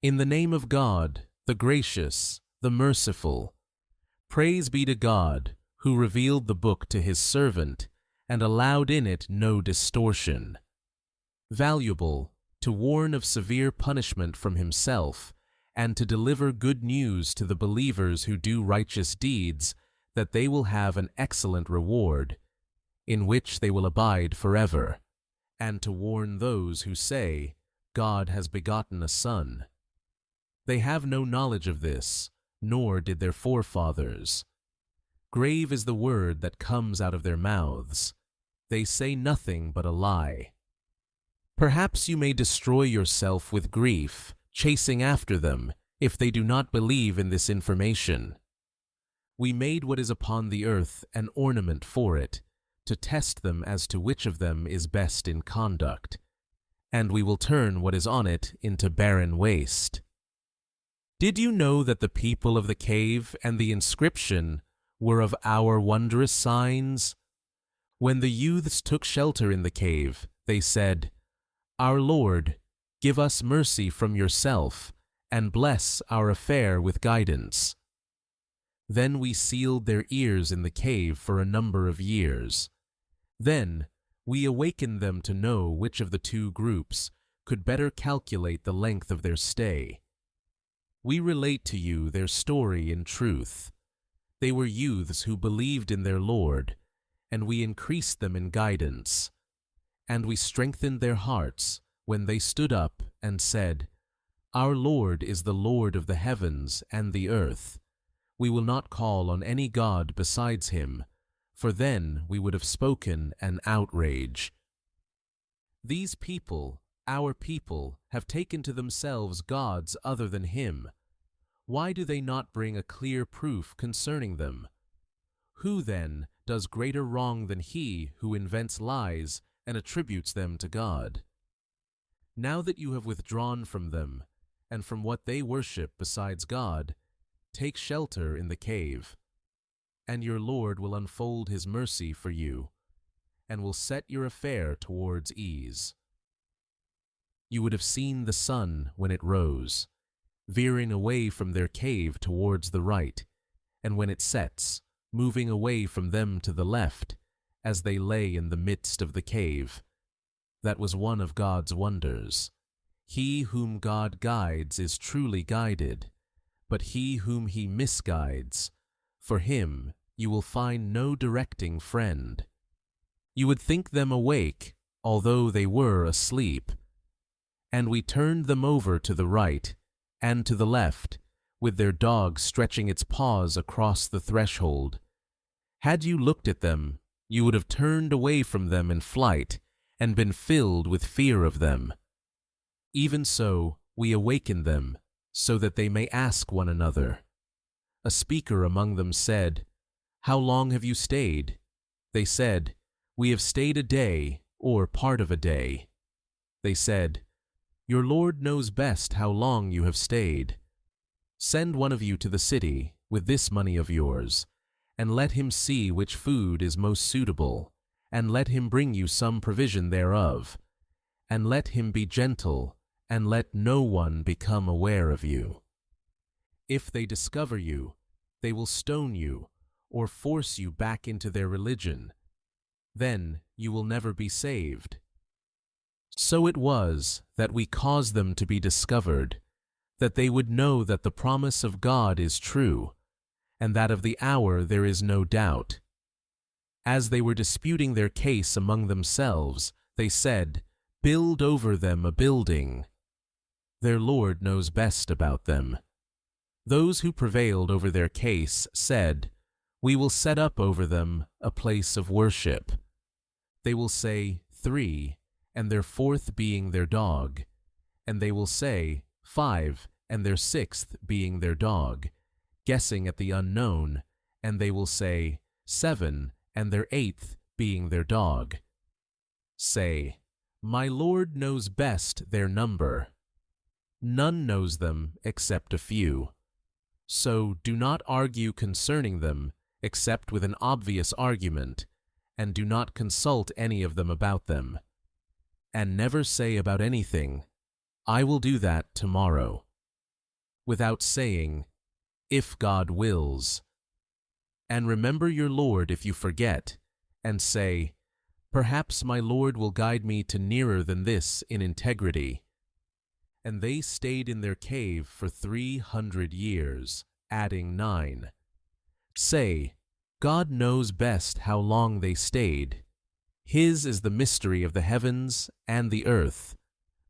In the name of God, the gracious, the merciful. Praise be to God, who revealed the book to his servant and allowed in it no distortion. Valuable, to warn of severe punishment from himself, and to deliver good news to the believers who do righteous deeds, that they will have an excellent reward, in which they will abide forever, and to warn those who say, God has begotten a son. They have no knowledge of this, nor did their forefathers. Grave is the word that comes out of their mouths. They say nothing but a lie. Perhaps you may destroy yourself with grief, chasing after them, if they do not believe in this information. We made what is upon the earth an ornament for it, to test them as to which of them is best in conduct, and we will turn what is on it into barren waste. Did you know that the people of the cave and the inscription were of our wondrous signs? When the youths took shelter in the cave, they said, Our Lord, give us mercy from yourself, and bless our affair with guidance. Then we sealed their ears in the cave for a number of years. Then we awakened them to know which of the two groups could better calculate the length of their stay. We relate to you their story in truth. They were youths who believed in their Lord, and we increased them in guidance. And we strengthened their hearts when they stood up and said, Our Lord is the Lord of the heavens and the earth. We will not call on any god besides him, for then we would have spoken an outrage. These people, our people, have taken to themselves gods other than him. Why do they not bring a clear proof concerning them? Who, then, does greater wrong than he who invents lies and attributes them to God? Now that you have withdrawn from them, and from what they worship besides God, take shelter in the cave, and your Lord will unfold his mercy for you, and will set your affair towards ease. You would have seen the sun when it rose, veering away from their cave towards the right, and when it sets, moving away from them to the left, as they lay in the midst of the cave. That was one of God's wonders. He whom God guides is truly guided, but he whom he misguides, for him you will find no directing friend. You would think them awake, although they were asleep. And we turned them over to the right and to the left, with their dog stretching its paws across the threshold. Had you looked at them, you would have turned away from them in flight and been filled with fear of them. Even so, we awakened them, so that they may ask one another. A speaker among them said, How long have you stayed? They said, We have stayed a day, or part of a day. They said, Your Lord knows best how long you have stayed. Send one of you to the city with this money of yours, and let him see which food is most suitable, and let him bring you some provision thereof, and let him be gentle, and let no one become aware of you. If they discover you, they will stone you, or force you back into their religion. Then you will never be saved. So it was that we caused them to be discovered, that they would know that the promise of God is true, and that of the hour there is no doubt. As they were disputing their case among themselves, they said, Build over them a building. Their Lord knows best about them. Those who prevailed over their case said, We will set up over them a place of worship. They will say, 3, and their 4th being their dog. And they will say, 5, and their 6th being their dog, guessing at the unknown. And they will say, 7, and their 8th being their dog. Say, My Lord knows best their number. None knows them except a few. So do not argue concerning them except with an obvious argument, and do not consult any of them about them. And never say about anything, I will do that tomorrow, without saying, "If God wills." And remember your Lord if you forget, and say, "Perhaps my Lord will guide me to nearer than this in integrity." And they stayed in their cave for 300 years, adding 9. Say, God knows best how long they stayed. His is the mystery of the heavens and the earth.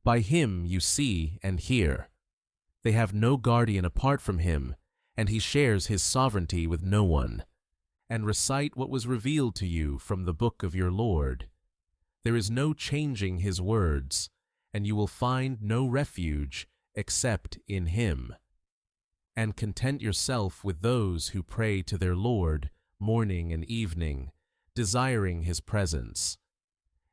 By him you see and hear. They have no guardian apart from him, and he shares his sovereignty with no one. And recite what was revealed to you from the book of your Lord. There is no changing his words, and you will find no refuge except in him. And content yourself with those who pray to their Lord morning and evening, desiring his presence.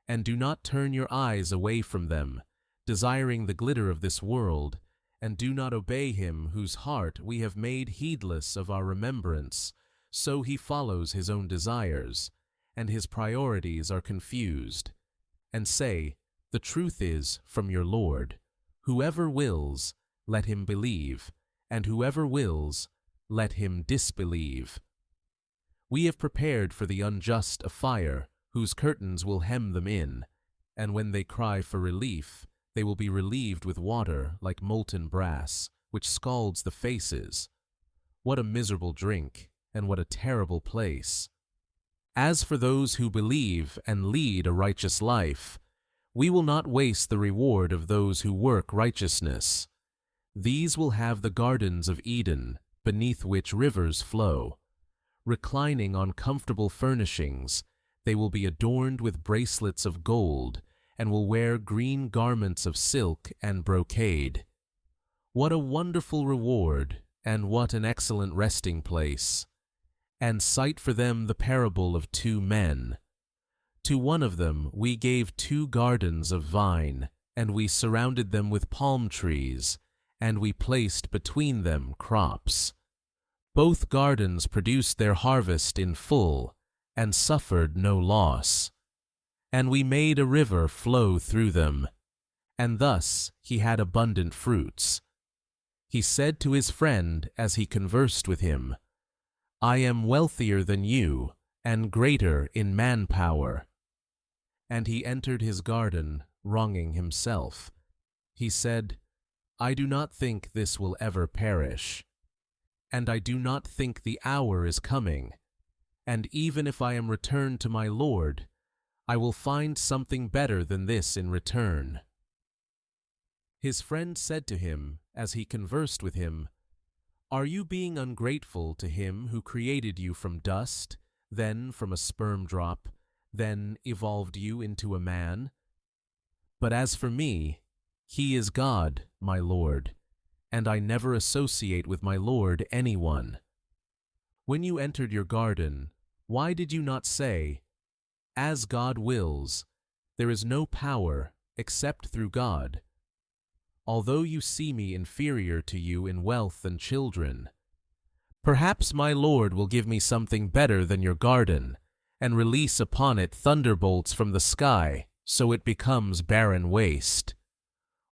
And do not turn your eyes away from them, desiring the glitter of this world, and do not obey him whose heart we have made heedless of our remembrance, so he follows his own desires, and his priorities are confused. And say, the truth is from your Lord. Whoever wills, let him believe, and whoever wills, let him disbelieve. We have prepared for the unjust a fire, whose curtains will hem them in, and when they cry for relief, they will be relieved with water like molten brass, which scalds the faces. What a miserable drink, and what a terrible place! As for those who believe and lead a righteous life, we will not waste the reward of those who work righteousness. These will have the gardens of Eden, beneath which rivers flow. Reclining on comfortable furnishings, they will be adorned with bracelets of gold, and will wear green garments of silk and brocade. What a wonderful reward, and what an excellent resting place! And cite for them the parable of 2 men. To one of them we gave 2 gardens of vine, and we surrounded them with palm trees, and we placed between them crops. Both gardens produced their harvest in full, and suffered no loss. And we made a river flow through them, and thus he had abundant fruits. He said to his friend as he conversed with him, I am wealthier than you, and greater in manpower. And he entered his garden, wronging himself. He said, I do not think this will ever perish. And I do not think the hour is coming. And even if I am returned to my Lord, I will find something better than this in return. His friend said to him, as he conversed with him, Are you being ungrateful to him who created you from dust, then from a sperm drop, then evolved you into a man? But as for me, he is God, my Lord, and I never associate with my Lord anyone. When you entered your garden, why did you not say, As God wills, there is no power except through God? Although you see me inferior to you in wealth and children, perhaps my Lord will give me something better than your garden, and release upon it thunderbolts from the sky, so it becomes barren waste.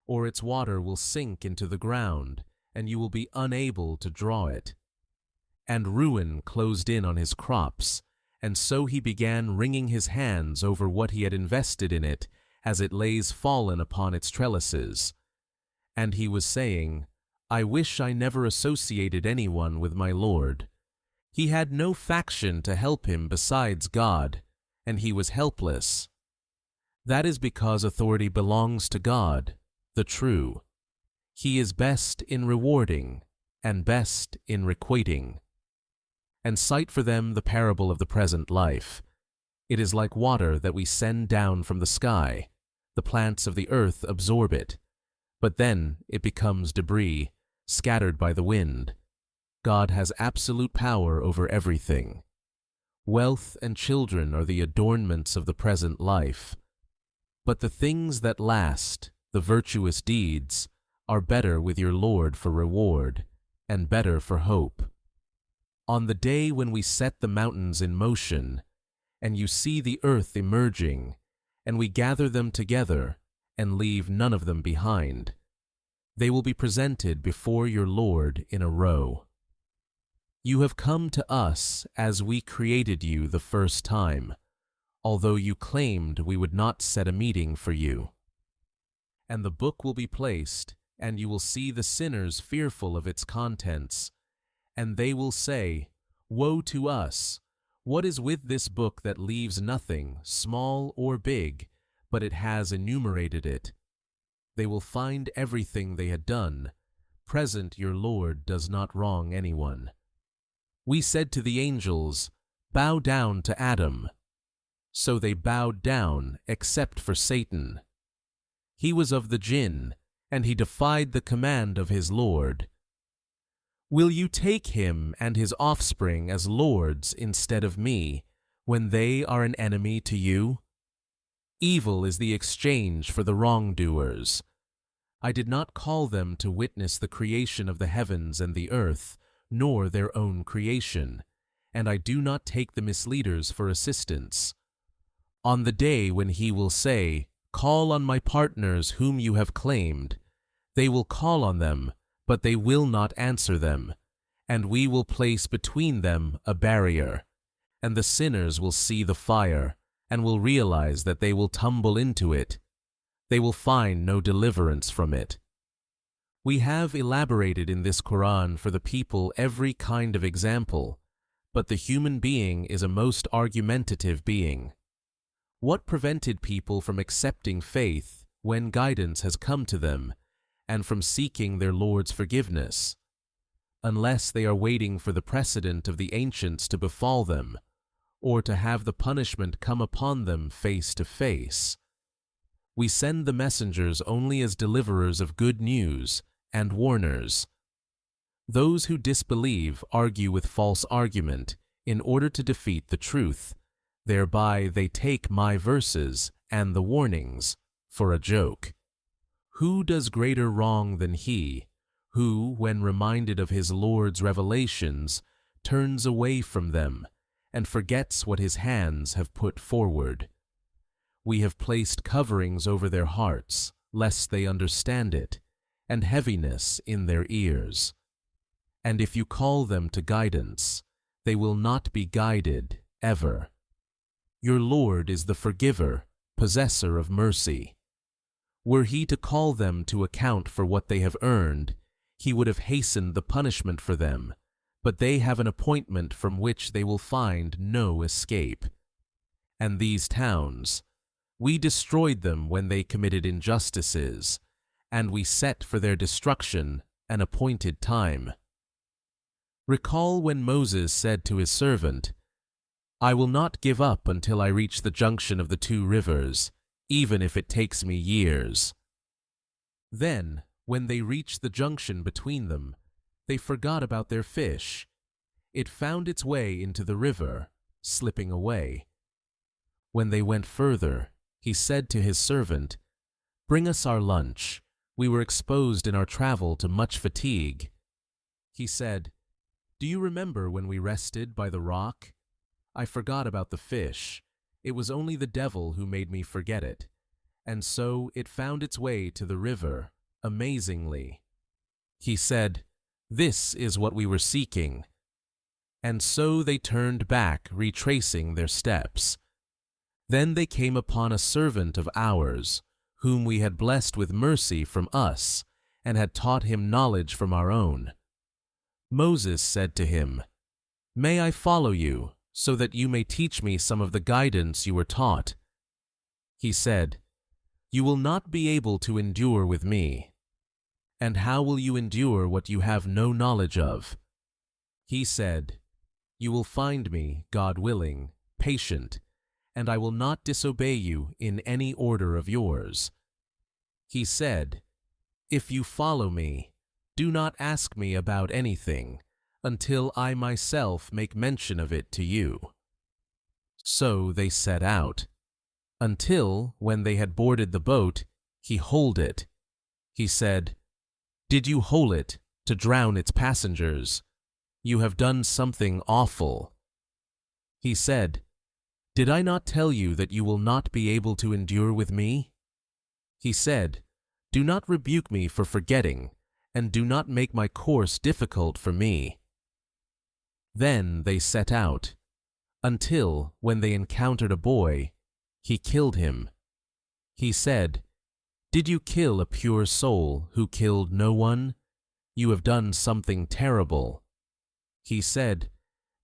Or its water will sink into the ground, and you will be unable to draw it. And ruin closed in on his crops, and so he began wringing his hands over what he had invested in it, as it lays fallen upon its trellises. And he was saying, I wish I never associated anyone with my Lord. He had no faction to help him besides God, and he was helpless. That is because authority belongs to God, the true. He is best in rewarding, and best in requiting. And cite for them the parable of the present life. It is like water that we send down from the sky. The plants of the earth absorb it, but then it becomes debris, scattered by the wind. God has absolute power over everything. Wealth and children are the adornments of the present life. But the things that last, the virtuous deeds, are better with your Lord for reward, and better for hope. On the day when we set the mountains in motion, and you see the earth emerging, and we gather them together, and leave none of them behind, They will be presented before your Lord in a row. You have come to us as we created you the first time, although you claimed we would not set a meeting for you. And the book will be placed, and you will see the sinners fearful of its contents, and they will say, "Woe to us! What is with this book that leaves nothing, small or big, but it has enumerated it?" They will find everything they had done. Present your Lord does not wrong anyone. We said to the angels, "Bow down to Adam." So they bowed down, except for Satan. He was of the jinn, and he defied the command of his Lord. Will you take him and his offspring as lords instead of me, when they are an enemy to you? Evil is the exchange for the wrongdoers. I did not call them to witness the creation of the heavens and the earth, nor their own creation, and I do not take the misleaders for assistants. On the day when he will say, "Call on my partners whom you have claimed," they will call on them, but they will not answer them, and we will place between them a barrier, and the sinners will see the fire, and will realize that they will tumble into it. They will find no deliverance from it. We have elaborated in this Qur'an for the people every kind of example, but the human being is a most argumentative being. What prevented people from accepting faith when guidance has come to them, and from seeking their Lord's forgiveness? Unless they are waiting for the precedent of the ancients to befall them, or to have the punishment come upon them face to face. We send the messengers only as deliverers of good news and warners. Those who disbelieve argue with false argument in order to defeat the truth. Thereby they take my verses and the warnings for a joke. Who does greater wrong than he, who, when reminded of his Lord's revelations, turns away from them and forgets what his hands have put forward? We have placed coverings over their hearts, lest they understand it, and heaviness in their ears. And if you call them to guidance, they will not be guided ever. Your Lord is the forgiver, possessor of mercy. Were he to call them to account for what they have earned, he would have hastened the punishment for them, but they have an appointment from which they will find no escape. And these towns, we destroyed them when they committed injustices, and we set for their destruction an appointed time. Recall when Moses said to his servant, "I will not give up until I reach the junction of the two rivers, even if it takes me years." Then, when they reached the junction between them, they forgot about their fish. It found its way into the river, slipping away. When they went further, he said to his servant, "Bring us our lunch. We were exposed in our travel to much fatigue." He said, "Do you remember when we rested by the rock? I forgot about the fish. It was only the devil who made me forget it. And so it found its way to the river, amazingly." He said, "This is what we were seeking." And so they turned back, retracing their steps. Then they came upon a servant of ours, whom we had blessed with mercy from us, and had taught him knowledge from our own. Moses said to him, "May I follow you, so that you may teach me some of the guidance you were taught?" He said, "You will not be able to endure with me. And how will you endure what you have no knowledge of?" He said, "You will find me, God willing, patient, and I will not disobey you in any order of yours." He said, "If you follow me, do not ask me about anything, until I myself make mention of it to you." So they set out, until, when they had boarded the boat, he holed it. He said, "Did you hole it to drown its passengers? You have done something awful." He said, "Did I not tell you that you will not be able to endure with me?" He said, Do not rebuke me for forgetting, and do not make my course difficult for me." Then they set out, until, when they encountered a boy, he killed him. He said, "Did you kill a pure soul who killed no one? You have done something terrible." He said,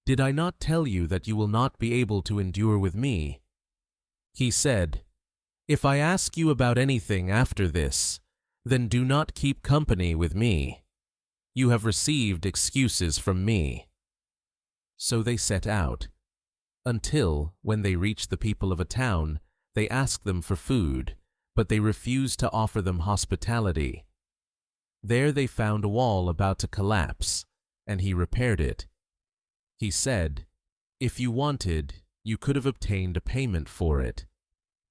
"Did I not tell you that you will not be able to endure with me?" He said, "If I ask you about anything after this, then do not keep company with me. You have received excuses from me." So they set out, until, when they reached the people of a town, they asked them for food, but they refused to offer them hospitality. There they found a wall about to collapse, and he repaired it. He said, "If you wanted, you could have obtained a payment for it."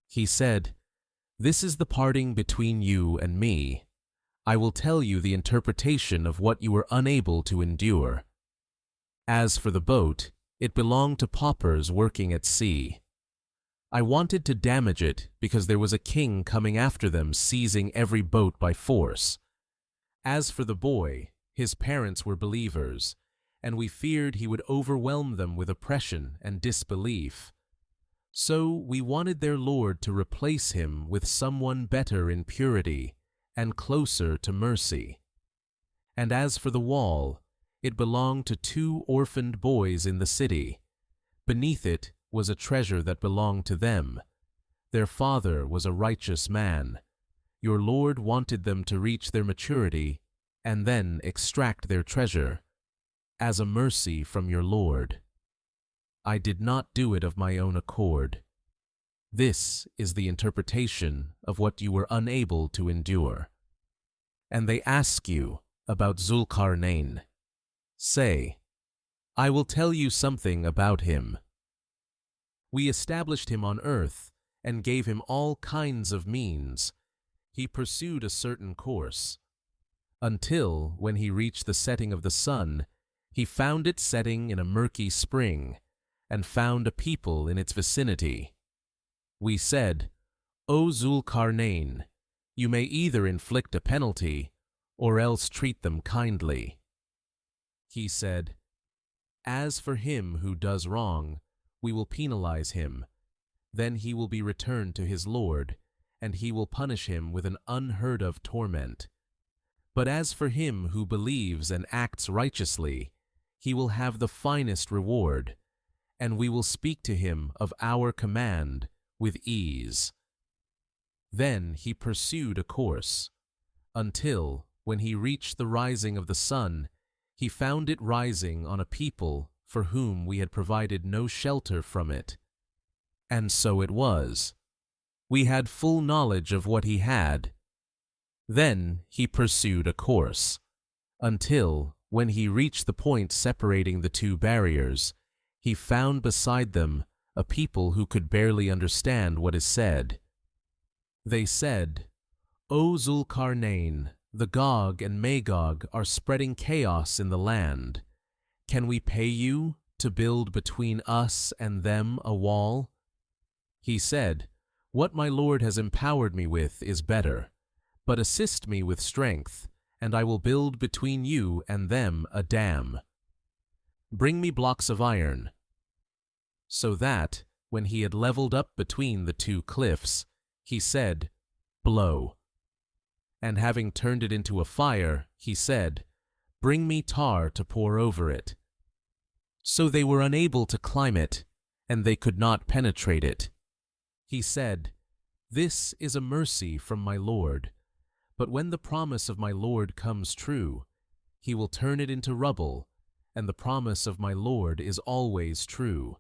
He said, "This is the parting between you and me. I will tell you the interpretation of what you were unable to endure. As for the boat, it belonged to paupers working at sea. I wanted to damage it because there was a king coming after them, seizing every boat by force. As for the boy, his parents were believers, and we feared he would overwhelm them with oppression and disbelief. So we wanted their Lord to replace him with someone better in purity and closer to mercy. And as for the wall, it belonged to 2 orphaned boys in the city. Beneath it was a treasure that belonged to them. Their father was a righteous man. Your Lord wanted them to reach their maturity and then extract their treasure, as a mercy from your Lord. I did not do it of my own accord. This is the interpretation of what you were unable to endure. And they ask you about Zulqarnain. Say, I will tell you something about him. We established him on earth and gave him all kinds of means. He pursued a certain course, until, when he reached the setting of the sun, he found it setting in a murky spring, and found a people in its vicinity. We said, O Zulqarnain, you may either inflict a penalty, or else treat them kindly. He said, As for him who does wrong, we will penalize him. Then he will be returned to his Lord, and he will punish him with an unheard-of torment. But as for him who believes and acts righteously, he will have the finest reward, and we will speak to him of our command with ease. Then he pursued a course, until, when he reached the rising of the sun, he found it rising on a people for whom we had provided no shelter from it. And so it was. We had full knowledge of what he had. Then he pursued a course, until, when he reached the point separating the 2 barriers, he found beside them a people who could barely understand what is said. They said, O Zulqarnain, the Gog and Magog are spreading chaos in the land. Can we pay you to build between us and them a wall? He said, What my Lord has empowered me with is better, but assist me with strength, and I will build between you and them a dam. Bring me blocks of iron. So that, when he had leveled up between the 2 cliffs, he said, Blow. And having turned it into a fire, he said, Bring me tar to pour over it. So they were unable to climb it, and they could not penetrate it. He said, This is a mercy from my Lord, but when the promise of my Lord comes true, he will turn it into rubble, and the promise of my Lord is always true.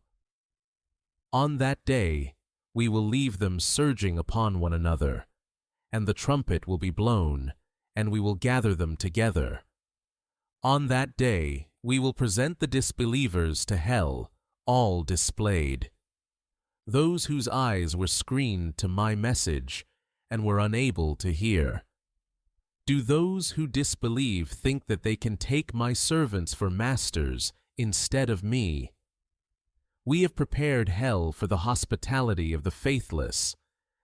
On that day, we will leave them surging upon one another, and the trumpet will be blown, and we will gather them together. On that day, we will present the disbelievers to hell, all displayed. Those whose eyes were screened to my message and were unable to hear. Do those who disbelieve think that they can take my servants for masters instead of me? We have prepared hell for the hospitality of the faithless.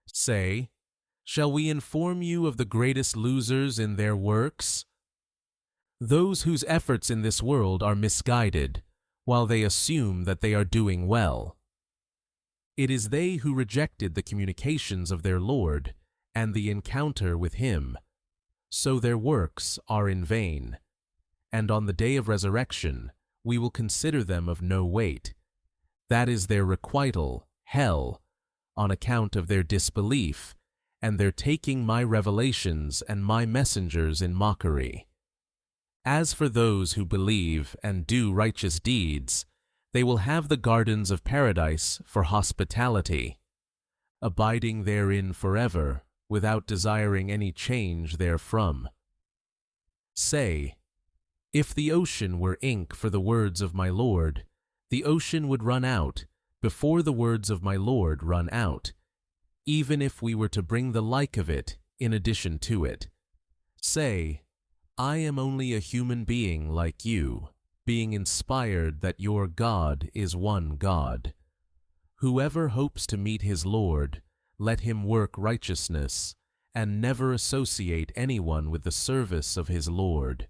Say, Shall we inform you of the greatest losers in their works? Those whose efforts in this world are misguided, while they assume that they are doing well. It is they who rejected the communications of their Lord and the encounter with Him, so their works are in vain, and on the day of resurrection we will consider them of no weight. That is their requital, hell, on account of their disbelief and their taking my revelations and my messengers in mockery. As for those who believe and do righteous deeds, they will have the gardens of paradise for hospitality, abiding therein forever, without desiring any change therefrom. Say, if the ocean were ink for the words of my Lord, the ocean would run out before the words of my Lord run out, even if we were to bring the like of it in addition to it. Say, I am only a human being like you, being inspired that your God is one God. Whoever hopes to meet his Lord, let him work righteousness, and never associate anyone with the service of his Lord.